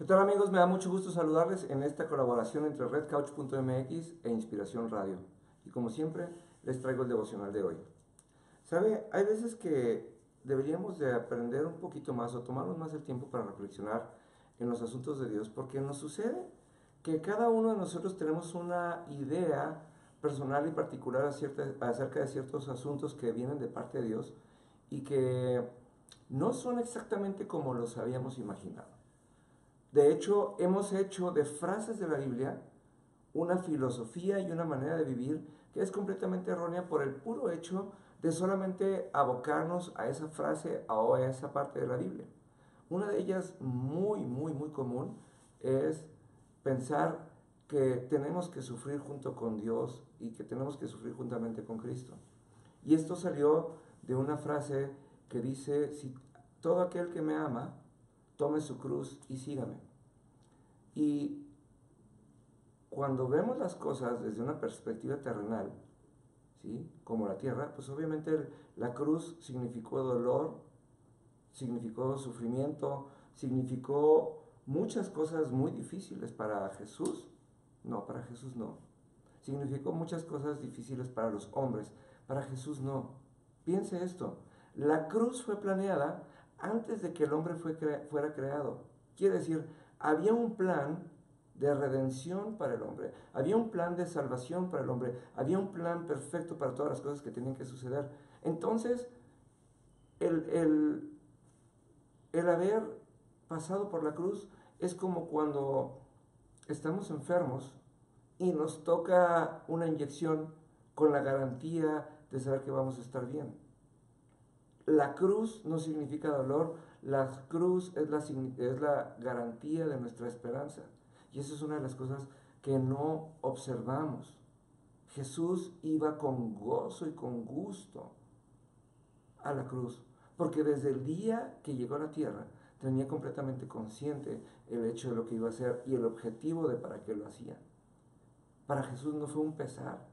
¿Qué tal amigos? Me da mucho gusto saludarles en esta colaboración entre redcouch.mx e Inspiración Radio. Y como siempre, les traigo el devocional de hoy. ¿Sabe? Hay veces que deberíamos de aprender un poquito más o tomarnos más el tiempo para reflexionar en los asuntos de Dios, porque nos sucede que cada uno de nosotros tenemos una idea personal y particular acerca de ciertos asuntos que vienen de parte de Dios y que no son exactamente como los habíamos imaginado. De hecho, hemos hecho de frases de la Biblia una filosofía y una manera de vivir que es completamente errónea por el puro hecho de solamente abocarnos a esa frase o a esa parte de la Biblia. Una de ellas muy común es pensar que tenemos que sufrir junto con Dios y que tenemos que sufrir juntamente con Cristo. Y esto salió de una frase que dice, si todo aquel que me ama, tome su cruz y sígame. Y cuando vemos las cosas desde una perspectiva terrenal, ¿sí? Como la tierra, pues obviamente la cruz significó dolor, significó sufrimiento, significó muchas cosas muy difíciles para Jesús. No, para Jesús no. Significó muchas cosas difíciles para los hombres, para Jesús no. Piense esto, la cruz fue planeada antes de que el hombre fuera creado. Quiere decir, había un plan de redención para el hombre, había un plan de salvación para el hombre, había un plan perfecto para todas las cosas que tenían que suceder. Entonces, el, el, el haber pasado por la cruz es como cuando estamos enfermos y nos toca una inyección con la garantía de saber que vamos a estar bien. La cruz no significa dolor, la cruz es la garantía de nuestra esperanza. Y eso es una de las cosas que no observamos. Jesús iba con gozo y con gusto a la cruz, porque desde el día que llegó a la tierra tenía completamente consciente el hecho de lo que iba a hacer y el objetivo de para qué lo hacía. Para Jesús no fue un pesar.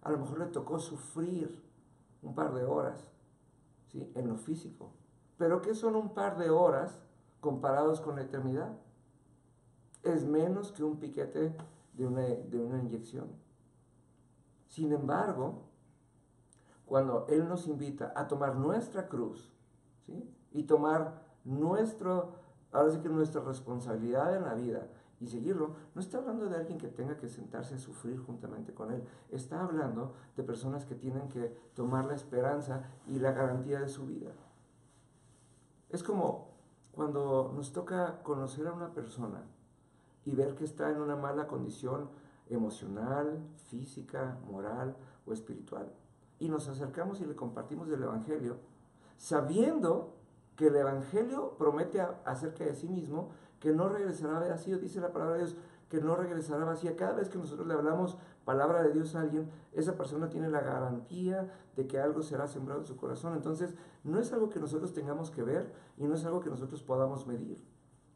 A lo mejor le tocó sufrir un par de horas, ¿sí? En lo físico. Pero ¿qué son un par de horas comparados con la eternidad? Es menos que un piquete de una inyección. Sin embargo, cuando Él nos invita a tomar nuestra cruz, ¿sí? Y tomar ahora sí que nuestra responsabilidad en la vida y seguirlo, no está hablando de alguien que tenga que sentarse a sufrir juntamente con Él. Está hablando de personas que tienen que tomar la esperanza y la garantía de su vida. Es como cuando nos toca conocer a una persona y ver que está en una mala condición emocional, física, moral o espiritual. Y nos acercamos y le compartimos del Evangelio, sabiendo que el Evangelio promete acerca de sí mismo que no regresará vacío, dice la palabra de Dios, que no regresará vacía. Cada vez que nosotros le hablamos palabra de Dios a alguien, esa persona tiene la garantía de que algo será sembrado en su corazón. Entonces, no es algo que nosotros tengamos que ver y no es algo que nosotros podamos medir.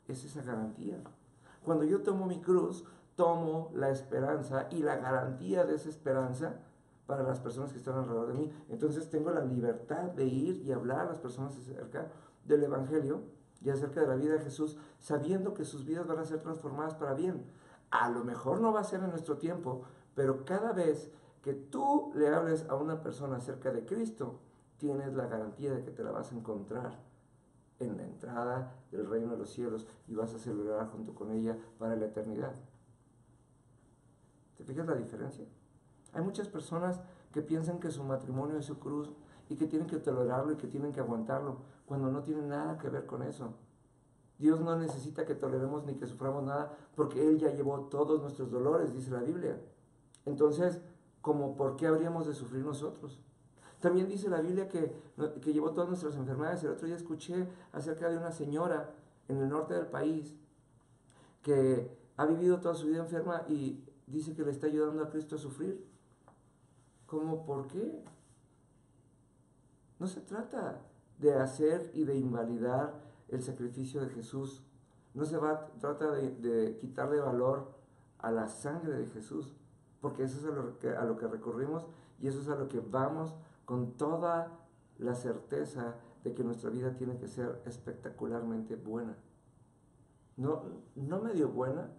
Es esa garantía. Cuando yo tomo mi cruz, tomo la esperanza y la garantía de esa esperanza para las personas que están alrededor de mí. Entonces tengo la libertad de ir y hablar a las personas acerca del Evangelio y acerca de la vida de Jesús, sabiendo que sus vidas van a ser transformadas para bien. A lo mejor no va a ser en nuestro tiempo, pero cada vez que tú le hables a una persona acerca de Cristo, tienes la garantía de que te la vas a encontrar en la entrada del reino de los cielos y vas a celebrar junto con ella para la eternidad. ¿Te fijas la diferencia? Hay muchas personas que piensan que su matrimonio es su cruz y que tienen que tolerarlo y que tienen que aguantarlo, cuando no tiene nada que ver con eso. Dios no necesita que toleremos ni que suframos nada, porque Él ya llevó todos nuestros dolores, dice la Biblia. Entonces, ¿cómo por qué habríamos de sufrir nosotros? También dice la Biblia que llevó todas nuestras enfermedades. El otro día escuché acerca de una señora en el norte del país que ha vivido toda su vida enferma y dice que le está ayudando a Cristo a sufrir. ¿Cómo por qué? No se trata de hacer y de invalidar el sacrificio de Jesús. No se trata de quitarle valor a la sangre de Jesús, porque eso es a lo que recurrimos y eso es a lo que vamos con toda la certeza de que nuestra vida tiene que ser espectacularmente buena. No, no medio buena,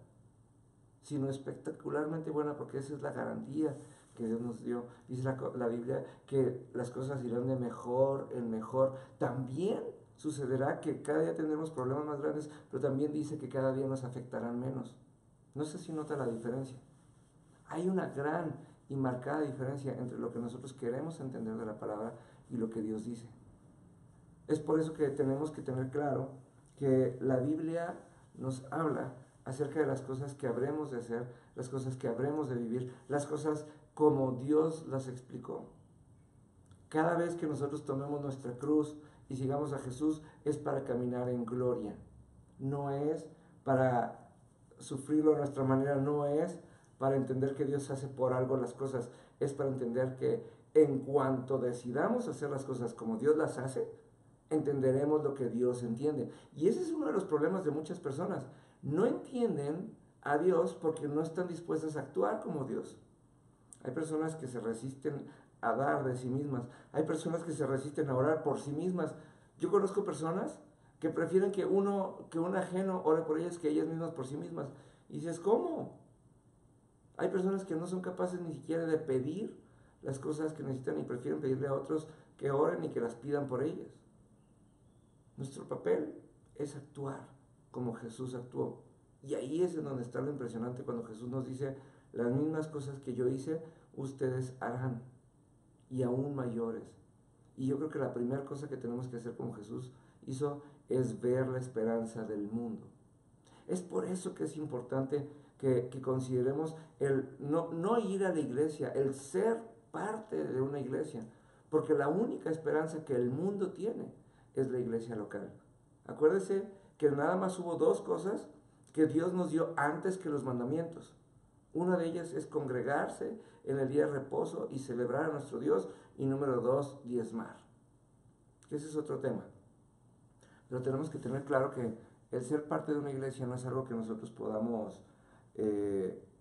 sino espectacularmente buena, porque esa es la garantía que Dios nos dio. Dice la Biblia que las cosas irán de mejor en mejor. También sucederá que cada día tendremos problemas más grandes, pero también dice que cada día nos afectarán menos. No sé si nota la diferencia. Hay una gran y marcada diferencia entre lo que nosotros queremos entender de la palabra y lo que Dios dice. Es por eso que tenemos que tener claro que la Biblia nos habla acerca de las cosas que habremos de hacer, las cosas que habremos de vivir, las cosas como Dios las explicó. Cada vez que nosotros tomemos nuestra cruz y sigamos a Jesús es para caminar en gloria. No es para sufrirlo a nuestra manera, no es para entender que Dios hace por algo las cosas, es para entender que en cuanto decidamos hacer las cosas como Dios las hace, entenderemos lo que Dios entiende. Y ese es uno de los problemas de muchas personas. No entienden a Dios porque no están dispuestas a actuar como Dios. Hay personas que se resisten a dar de sí mismas. Hay personas que se resisten a orar por sí mismas. Yo conozco personas que prefieren que un ajeno ore por ellas que ellas mismas por sí mismas. Y dices, ¿cómo? Hay personas que no son capaces ni siquiera de pedir las cosas que necesitan y prefieren pedirle a otros que oren y que las pidan por ellas. Nuestro papel es actuar como Jesús actuó. Y ahí es en donde está lo impresionante cuando Jesús nos dice, las mismas cosas que yo hice, ustedes harán, y aún mayores. Y yo creo que la primera cosa que tenemos que hacer como Jesús hizo es ver la esperanza del mundo. Es por eso que es importante que consideremos el no ir a la iglesia, el ser parte de una iglesia, porque la única esperanza que el mundo tiene es la iglesia local. Acuérdese que nada más hubo dos cosas que Dios nos dio antes que los mandamientos. Una de ellas es congregarse en el día de reposo y celebrar a nuestro Dios. Y número dos, diezmar. Ese es otro tema. Pero tenemos que tener claro que el ser parte de una iglesia no es algo que nosotros podamos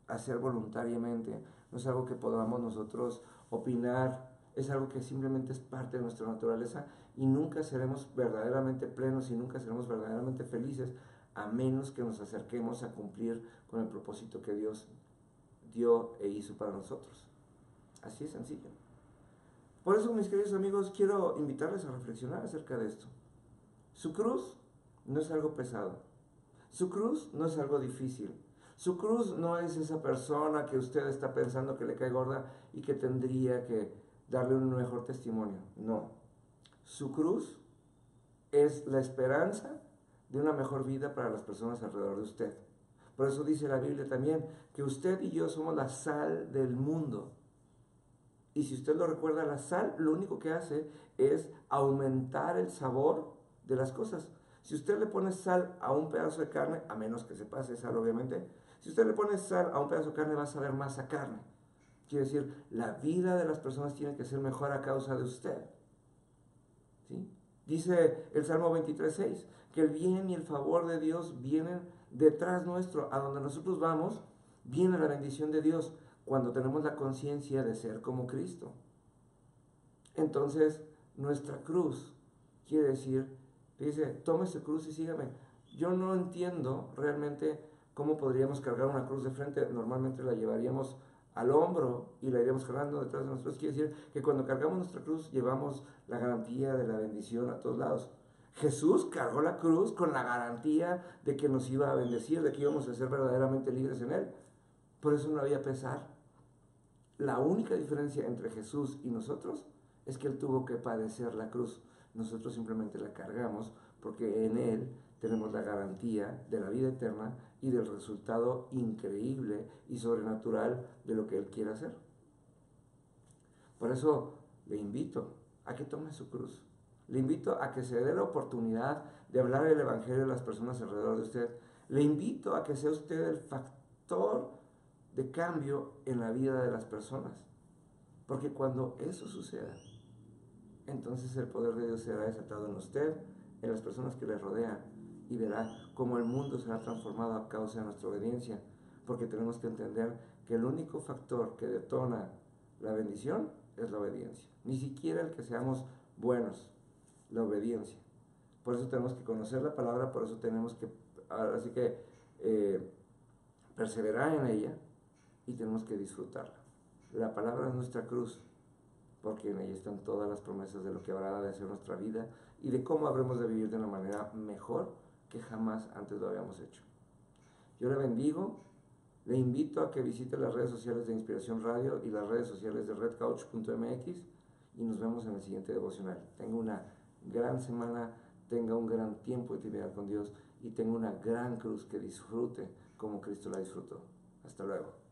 hacer voluntariamente, no es algo que podamos nosotros opinar, es algo que simplemente es parte de nuestra naturaleza y nunca seremos verdaderamente plenos y nunca seremos verdaderamente felices a menos que nos acerquemos a cumplir con el propósito que Dios dio e hizo para nosotros. Así es sencillo. Por eso, mis queridos amigos, quiero invitarles a reflexionar acerca de esto. Su cruz no es algo pesado. Su cruz no es algo difícil. Su cruz no es esa persona que usted está pensando que le cae gorda y que tendría que darle un mejor testimonio. No. Su cruz es la esperanza de una mejor vida para las personas alrededor de usted. Por eso dice la Biblia también que usted y yo somos la sal del mundo. Y si usted lo recuerda, la sal lo único que hace es aumentar el sabor de las cosas. Si usted le pone sal a un pedazo de carne, a menos que se pase sal obviamente, si usted le pone sal a un pedazo de carne va a saber más a carne. Quiere decir, la vida de las personas tiene que ser mejor a causa de usted. ¿Sí? Dice el Salmo 23:6, que el bien y el favor de Dios vienen detrás nuestro. A donde nosotros vamos, viene la bendición de Dios cuando tenemos la conciencia de ser como Cristo. Entonces, nuestra cruz quiere decir, dice, tome su cruz y sígame. Yo no entiendo realmente cómo podríamos cargar una cruz de frente. Normalmente la llevaríamos al hombro y la iríamos cargando detrás de nosotros. Quiere decir que cuando cargamos nuestra cruz llevamos la garantía de la bendición a todos lados. Jesús cargó la cruz con la garantía de que nos iba a bendecir, de que íbamos a ser verdaderamente libres en Él. Por eso no había pesar. La única diferencia entre Jesús y nosotros es que Él tuvo que padecer la cruz. Nosotros simplemente la cargamos porque en Él tenemos la garantía de la vida eterna y del resultado increíble y sobrenatural de lo que Él quiere hacer. Por eso le invito a que tome su cruz. Le invito a que se dé la oportunidad de hablar el Evangelio a las personas alrededor de usted. Le invito a que sea usted el factor de cambio en la vida de las personas. Porque cuando eso suceda, entonces el poder de Dios será desatado en usted, en las personas que le rodean, y verá cómo el mundo será transformado a causa de nuestra obediencia. Porque tenemos que entender que el único factor que detona la bendición es la obediencia. Ni siquiera el que seamos buenos, la obediencia. Por eso tenemos que conocer la palabra, por eso tenemos que así que perseverar en ella y tenemos que disfrutarla. La palabra es nuestra cruz, porque en ella están todas las promesas de lo que habrá de ser nuestra vida y de cómo habremos de vivir de una manera mejor que jamás antes lo habíamos hecho. Yo le bendigo, le invito a que visite las redes sociales de Inspiración Radio y las redes sociales de redcouch.mx y nos vemos en el siguiente devocional. Tenga una gran semana, tenga un gran tiempo de intimidad con Dios y tenga una gran cruz que disfrute como Cristo la disfrutó. Hasta luego.